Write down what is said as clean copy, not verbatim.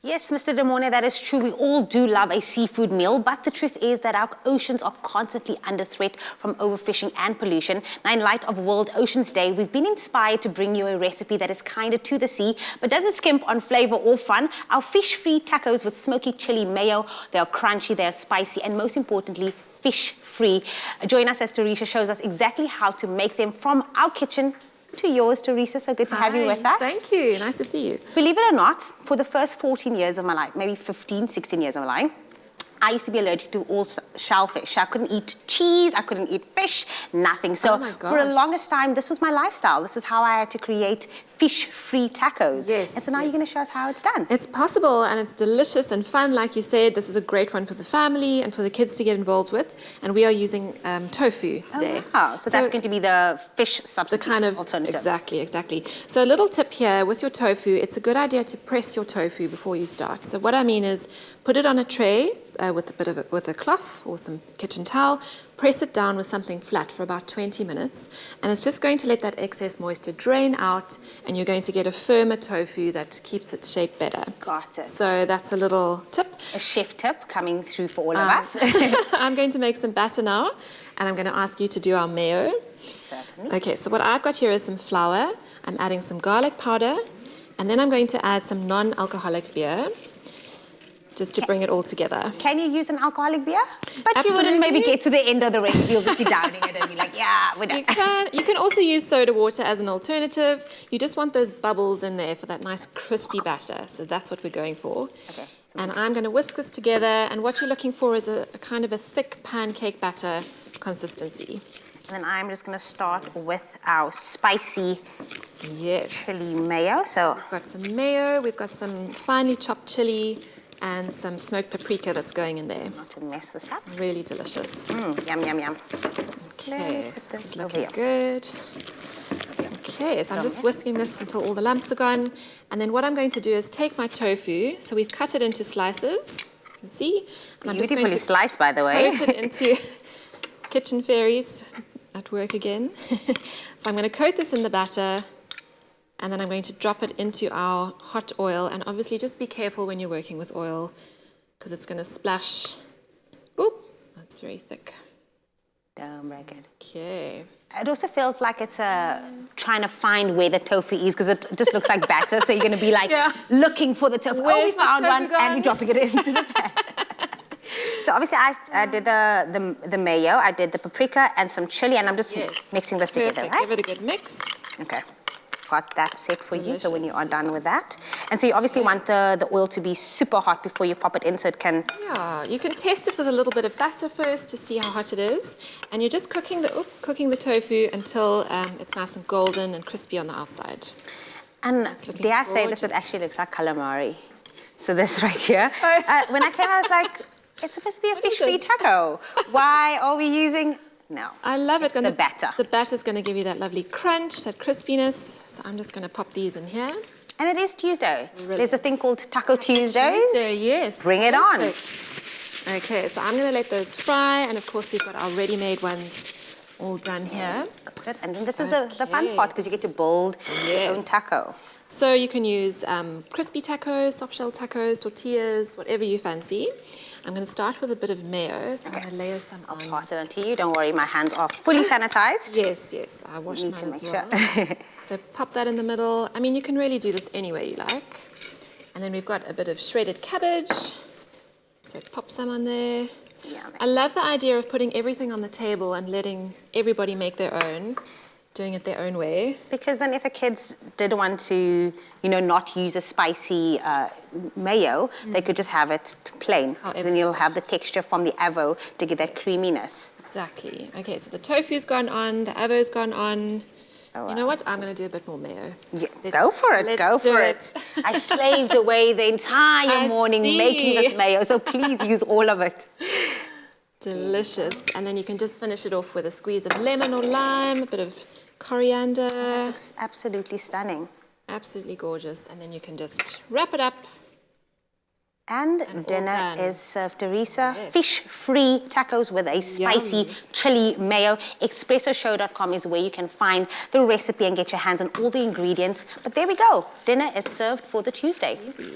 Yes, Mr. Demone, that is true. We all do love a seafood meal, but the truth is that our oceans are constantly under threat from overfishing and pollution. Now, in light of World Oceans Day, we've been inspired to bring you a recipe that is kinder to the sea, but doesn't skimp on flavor or fun. Our fish-free tacos with smoky chili mayo. They are crunchy, they are spicy, and most importantly, fish-free. Join us as Teresa shows us exactly how to make them from our kitchen to yours, Teresa. So good to have you with us. Thank you. Nice to see you. Believe it or not, for the first 14 years of my life, maybe 15, 16 years of my life, I used to be allergic to all shellfish. I couldn't eat cheese, I couldn't eat fish, nothing. So for the longest time, this was my lifestyle. This is how I had to create fish-free tacos. Yes. And so now you're going to show us how it's done. It's possible and it's delicious and fun. Like you said, this is a great one for the family and for the kids to get involved with. And we are using tofu today. Oh, wow. So that's going to be the fish substitute, the kind of alternative. Exactly. So a little tip here with your tofu, it's a good idea to press your tofu before you start. So what I mean is put it on a tray with a cloth or some kitchen towel, press it down with something flat for about 20 minutes, and it's just going to let that excess moisture drain out, and you're going to get a firmer tofu that keeps its shape better. Got it. So that's a little tip. A chef tip coming through for all of us. I'm going to make some batter now, and I'm going to ask you to do our mayo. Certainly. Okay, so what I've got here is some flour. I'm adding some garlic powder, and then I'm going to add some non-alcoholic beer, just to bring it all together. Can you use an alcoholic beer? But Absolutely. You wouldn't maybe get to the end of the recipe, you'll just be downing it and be like, yeah, we're done. You can also use soda water as an alternative. You just want those bubbles in there for that nice crispy batter. So that's what we're going for. Okay. And I'm going to whisk this together. And what you're looking for is a kind of a thick pancake batter consistency. And then I'm just going to start with our spicy chili mayo. So we've got some mayo, we've got some finely chopped chili, and some smoked paprika that's going in there. Not to mess this up. Really delicious. Yum. Okay, this is looking good. Okay, so I'm just whisking this until all the lumps are gone. And then what I'm going to do is take my tofu. So we've cut it into slices, you can see. And I'm just going to sliced, by the way. coat it into kitchen fairies at work again. So I'm going to coat this in the batter. And then I'm going to drop it into our hot oil. And obviously just be careful when you're working with oil because it's going to splash. Oop, that's very thick. Very good. Okay. It also feels like it's trying to find where the tofu is because it just looks like batter. So you're going to be like looking for the tofu. Where's we found one gone? and we're dropping it into the pan. So obviously I did the mayo, I did the paprika and some chili, and I'm just mixing this together, right? Give it a good mix. Okay. Got that set for you, so when you are done with that. And so you obviously want the oil to be super hot before you pop it in so it can... Yeah, you can test it with a little bit of batter first to see how hot it is. And you're just cooking the tofu until it's nice and golden and crispy on the outside. And dare I say this, it actually looks like calamari. So this right here. When I came, I was like, it's supposed to be a fish-free taco. Why are we using... No. I love it. The batter. The batter's going to give you that lovely crunch, that crispiness. So I'm just going to pop these in here. And it is Tuesday. Brilliant. There's a thing called Taco Tuesdays. Tuesday, yes. Bring it on. Okay, so I'm going to let those fry. And of course, we've got our ready-made ones all done here. Good. And then this is the fun part because you get to build your own taco. So you can use crispy tacos, soft shell tacos, tortillas, whatever you fancy. I'm going to start with a bit of mayo, so I'm going to layer some on. I'll pass it on to you. Don't worry, my hands are fully sanitized. Yes, I washed mine as well. So pop that in the middle. I mean, you can really do this any way you like. And then we've got a bit of shredded cabbage. So pop some on there. Yummy. I love the idea of putting everything on the table and letting everybody make their own. Doing it their own way. Because then if the kids did want to, not use a spicy mayo, they could just have it plain. So then you'll have the texture from the avo to get that creaminess. Exactly. Okay, so the tofu's gone on, the avo's gone on. Oh, wow. You know what? I'm going to do a bit more mayo. Yeah, go for it. Go for it. I slaved away the entire morning making this mayo, so please use all of it. Delicious. And then you can just finish it off with a squeeze of lemon or lime, a bit of coriander. That looks absolutely stunning. Absolutely gorgeous. And then you can just wrap it up. And dinner is served, Teresa. Yes. Fish-free tacos with a spicy chili mayo. ExpressoShow.com is where you can find the recipe and get your hands on all the ingredients. But there we go. Dinner is served for the Tuesday. Easy.